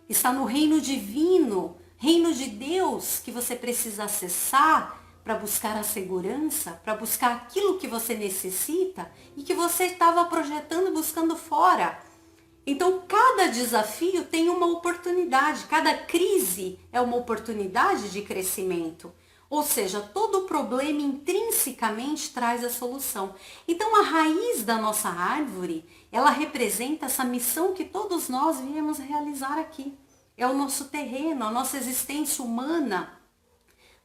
Está no reino divino, reino de Deus, que você precisa acessar para buscar a segurança, para buscar aquilo que você necessita e que você estava projetando e buscando fora. Então, cada desafio tem uma oportunidade, cada crise é uma oportunidade de crescimento. Ou seja, todo problema intrinsecamente traz a solução. Então, a raiz da nossa árvore, ela representa essa missão que todos nós viemos realizar aqui. É o nosso terreno, a nossa existência humana,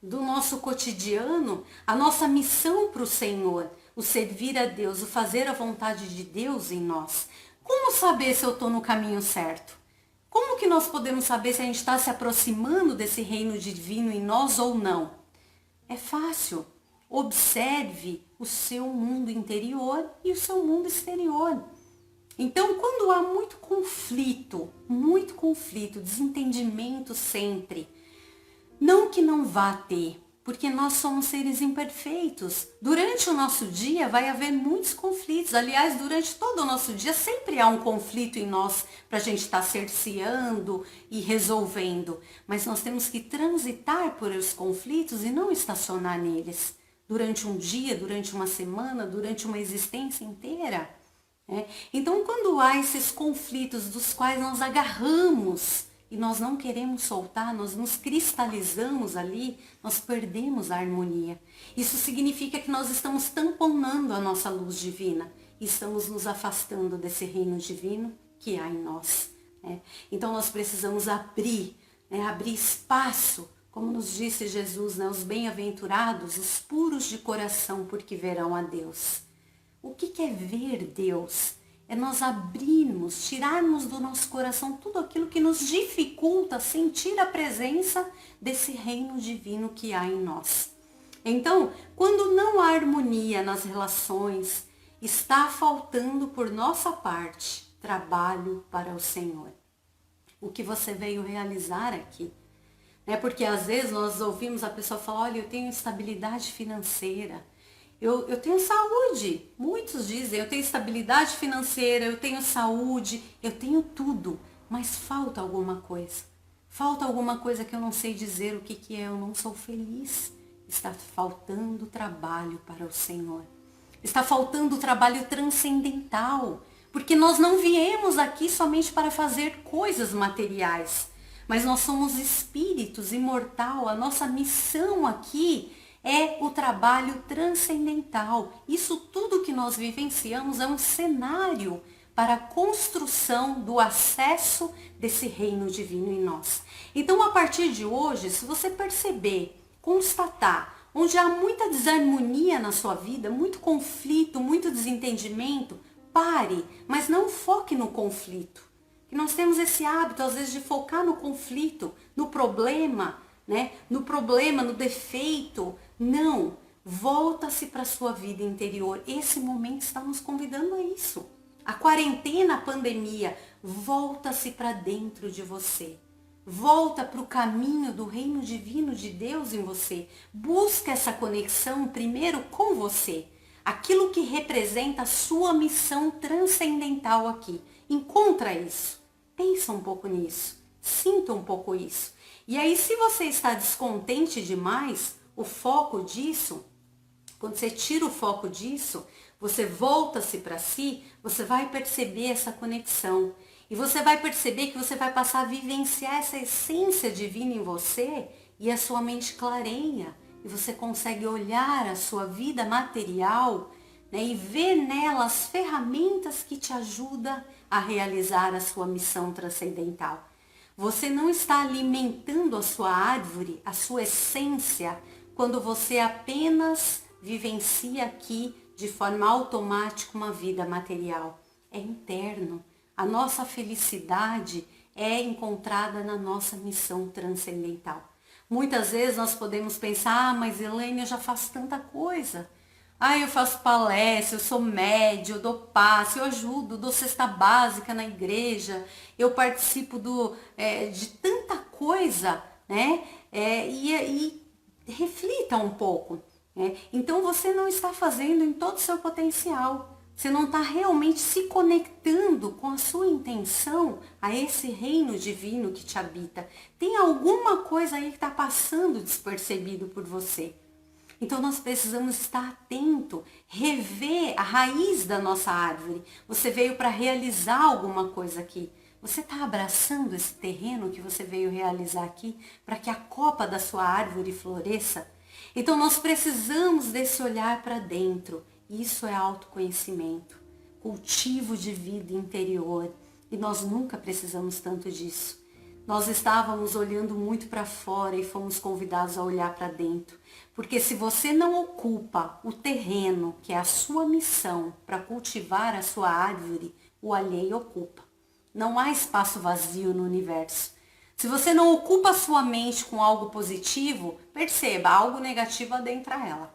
do nosso cotidiano, a nossa missão para o Senhor, o servir a Deus, o fazer a vontade de Deus em nós. Como saber se eu estou no caminho certo? Como que nós podemos saber se a gente está se aproximando desse reino divino em nós ou não? É fácil. Observe o seu mundo interior e o seu mundo exterior. Então, quando há muito conflito, desentendimento sempre, não que não vá ter, porque nós somos seres imperfeitos. Durante o nosso dia vai haver muitos conflitos. Aliás, durante todo o nosso dia sempre há um conflito em nós para a gente estar cerceando e resolvendo. Mas nós temos que transitar por os conflitos e não estacionar neles. Durante um dia, durante uma semana, durante uma existência inteira. Então, quando há esses conflitos dos quais nós agarramos e nós não queremos soltar, nós nos cristalizamos ali, nós perdemos a harmonia. Isso significa que nós estamos tamponando a nossa luz divina e estamos nos afastando desse reino divino que há em nós. Então nós precisamos abrir espaço, como nos disse Jesus, os bem-aventurados, os puros de coração, porque verão a Deus. O que é ver Deus? É nós abrirmos, tirarmos do nosso coração tudo aquilo que nos dificulta sentir a presença desse reino divino que há em nós. Então, quando não há harmonia nas relações, está faltando por nossa parte trabalho para o Senhor. O que você veio realizar aqui. Porque às vezes nós ouvimos a pessoa falar, olha, eu tenho estabilidade financeira. Eu tenho saúde, muitos dizem, eu tenho estabilidade financeira, eu tenho saúde, eu tenho tudo, mas falta alguma coisa. Falta alguma coisa que eu não sei dizer o que é, eu não sou feliz. Está faltando trabalho para o Senhor. Está faltando trabalho transcendental, porque nós não viemos aqui somente para fazer coisas materiais, mas nós somos espíritos imortal, a nossa missão aqui é o trabalho transcendental. Isso tudo que nós vivenciamos é um cenário para a construção do acesso desse reino divino em nós. Então, a partir de hoje, se você perceber, constatar, onde há muita desarmonia na sua vida, muito conflito, muito desentendimento, pare, mas não foque no conflito. Que nós temos esse hábito, às vezes, de focar no conflito, no problema, no problema, no defeito. Não, volta-se para a sua vida interior. Esse momento está nos convidando a isso. A quarentena, a pandemia, volta-se para dentro de você. Volta para o caminho do reino divino de Deus em você. Busca essa conexão primeiro com você. Aquilo que representa a sua missão transcendental aqui. Encontra isso. Pensa um pouco nisso. Sinta um pouco isso. E aí, se você está descontente demais, o foco disso, quando você tira o foco disso, você volta-se para si, você vai perceber essa conexão. E você vai perceber que você vai passar a vivenciar essa essência divina em você e a sua mente clareia. E você consegue olhar a sua vida material, né, e ver nela as ferramentas que te ajudam a realizar a sua missão transcendental. Você não está alimentando a sua árvore, a sua essência, quando você apenas vivencia aqui de forma automática uma vida material. É interno. A nossa felicidade é encontrada na nossa missão transcendental. Muitas vezes nós podemos pensar, mas Elaine, eu já faço tanta coisa. Eu faço palestra, eu sou médium, eu dou passe, eu ajudo, dou cesta básica na igreja, eu participo de tanta coisa, né? E reflita um pouco. Né? Então você não está fazendo em todo o seu potencial. Você não está realmente se conectando com a sua intenção a esse reino divino que te habita. Tem alguma coisa aí que está passando despercebido por você. Então nós precisamos estar atento, rever a raiz da nossa árvore. Você veio para realizar alguma coisa aqui. Você está abraçando esse terreno que você veio realizar aqui para que a copa da sua árvore floresça? Então nós precisamos desse olhar para dentro. Isso é autoconhecimento, cultivo de vida interior. E nós nunca precisamos tanto disso. Nós estávamos olhando muito para fora e fomos convidados a olhar para dentro. Porque se você não ocupa o terreno, que é a sua missão, para cultivar a sua árvore, o alheio ocupa. Não há espaço vazio no universo. Se você não ocupa a sua mente com algo positivo, perceba, algo negativo adentra ela.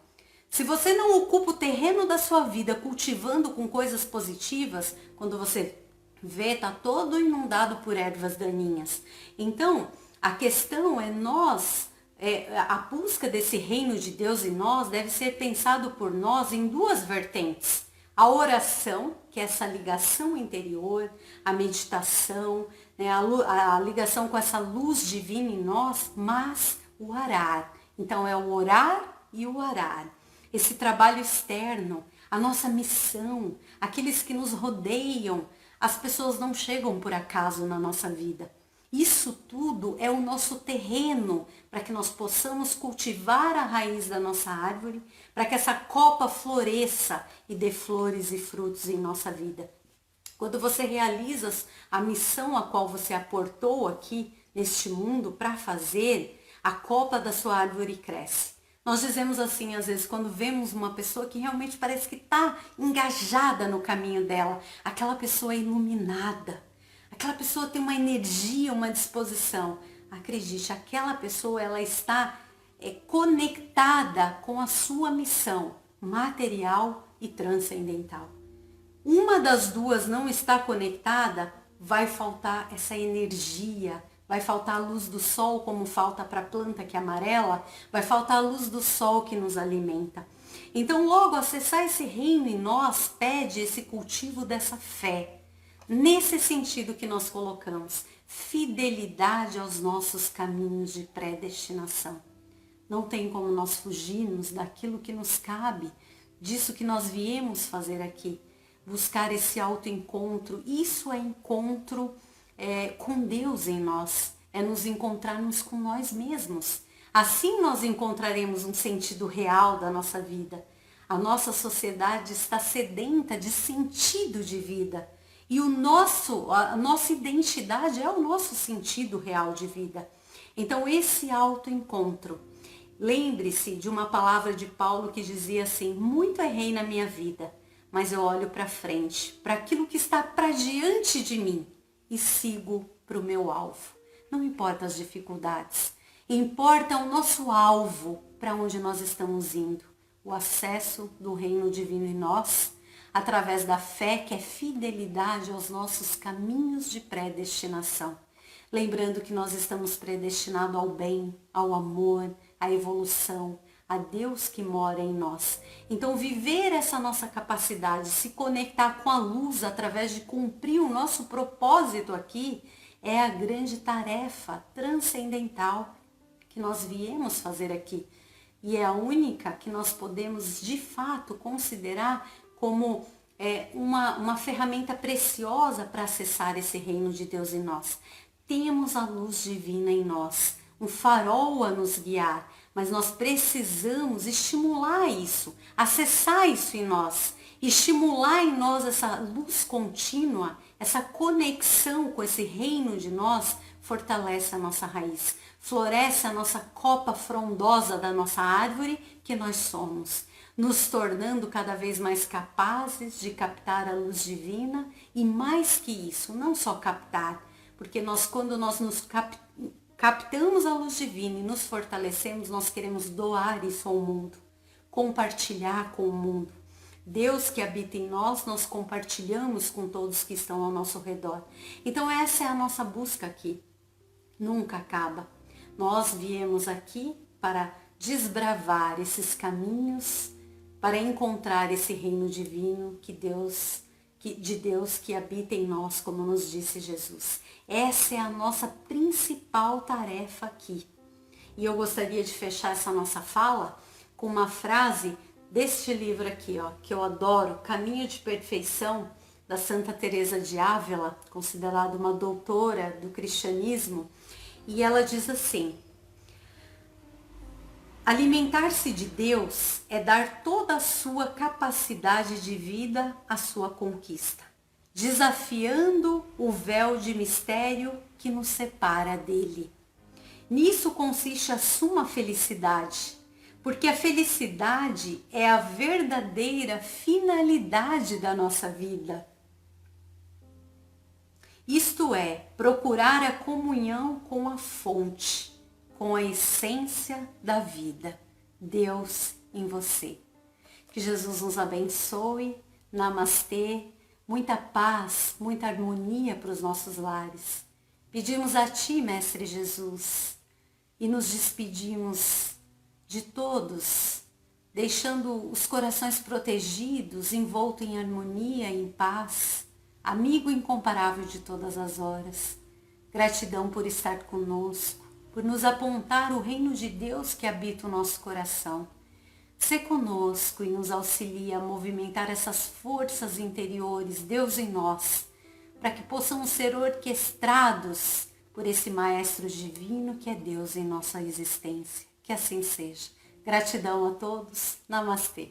Se você não ocupa o terreno da sua vida cultivando com coisas positivas, quando você vê, está todo inundado por ervas daninhas. Então, a questão é a busca desse reino de Deus em nós deve ser pensado por nós em duas vertentes. A oração, que é essa ligação interior, a meditação, né, a ligação com essa luz divina em nós, mas o arar. Então, é o orar e o arar. Esse trabalho externo, a nossa missão, aqueles que nos rodeiam, as pessoas não chegam por acaso na nossa vida. Isso tudo é o nosso terreno para que nós possamos cultivar a raiz da nossa árvore, para que essa copa floresça e dê flores e frutos em nossa vida. Quando você realiza a missão a qual você aportou aqui neste mundo para fazer, a copa da sua árvore cresce. Nós dizemos assim, às vezes, quando vemos uma pessoa que realmente parece que está engajada no caminho dela, aquela pessoa é iluminada, aquela pessoa tem uma energia, uma disposição. Acredite, aquela pessoa ela está conectada com a sua missão material e transcendental. Uma das duas não está conectada, vai faltar essa energia, vai faltar a luz do sol como falta para a planta que é amarela, vai faltar a luz do sol que nos alimenta. Então logo acessar esse reino em nós pede esse cultivo dessa fé. Nesse sentido que nós colocamos, fidelidade aos nossos caminhos de predestinação. Não tem como nós fugirmos daquilo que nos cabe, disso que nós viemos fazer aqui. Buscar esse autoencontro, isso é encontro com Deus em nós, é nos encontrarmos com nós mesmos. Assim nós encontraremos um sentido real da nossa vida. A nossa sociedade está sedenta de sentido de vida. E a nossa identidade é o nosso sentido real de vida. Então esse autoencontro, lembre-se de uma palavra de Paulo que dizia assim, muito errei na minha vida, mas eu olho para frente, para aquilo que está para diante de mim e sigo para o meu alvo. Não importa as dificuldades, importa o nosso alvo, para onde nós estamos indo. O acesso do reino divino em nós, através da fé que é fidelidade aos nossos caminhos de predestinação. Lembrando que nós estamos predestinados ao bem, ao amor, à evolução, a Deus que mora em nós. Então viver essa nossa capacidade, se conectar com a luz através de cumprir o nosso propósito aqui, É a grande tarefa transcendental que nós viemos fazer aqui. E é a única que nós podemos, de fato, considerar como uma ferramenta preciosa para acessar esse reino de Deus em nós. Temos a luz divina em nós, um farol a nos guiar, mas nós precisamos estimular isso, acessar isso em nós, estimular em nós essa luz contínua, essa conexão com esse reino de nós, fortalece a nossa raiz, floresce a nossa copa frondosa da nossa árvore que nós somos, nos tornando cada vez mais capazes de captar a luz divina e mais que isso, não só captar, porque quando nós nos captamos a luz divina e nos fortalecemos, nós queremos doar isso ao mundo, compartilhar com o mundo. Deus que habita em nós, nós compartilhamos com todos que estão ao nosso redor. Então essa é a nossa busca aqui. Nunca acaba. Nós viemos aqui para desbravar esses caminhos, para encontrar esse reino divino de Deus que habita em nós, como nos disse Jesus. Essa é a nossa principal tarefa aqui. E eu gostaria de fechar essa nossa fala com uma frase deste livro aqui, ó, que eu adoro, Caminho de Perfeição, da Santa Teresa de Ávila, considerada uma doutora do cristianismo, e ela diz assim: alimentar-se de Deus é dar toda a sua capacidade de vida à sua conquista, desafiando o véu de mistério que nos separa dele. Nisso consiste a suma felicidade, porque a felicidade é a verdadeira finalidade da nossa vida. Isto é, procurar a comunhão com a fonte, com a essência da vida, Deus em você. Que Jesus nos abençoe, namastê, muita paz, muita harmonia para os nossos lares. Pedimos a Ti, Mestre Jesus, e nos despedimos de todos, deixando os corações protegidos, envolto em harmonia, em paz, amigo incomparável de todas as horas. Gratidão por estar conosco, por nos apontar o reino de Deus que habita o nosso coração. Sê conosco e nos auxilia a movimentar essas forças interiores, Deus em nós, para que possamos ser orquestrados por esse Maestro Divino que é Deus em nossa existência. Que assim seja. Gratidão a todos. Namastê.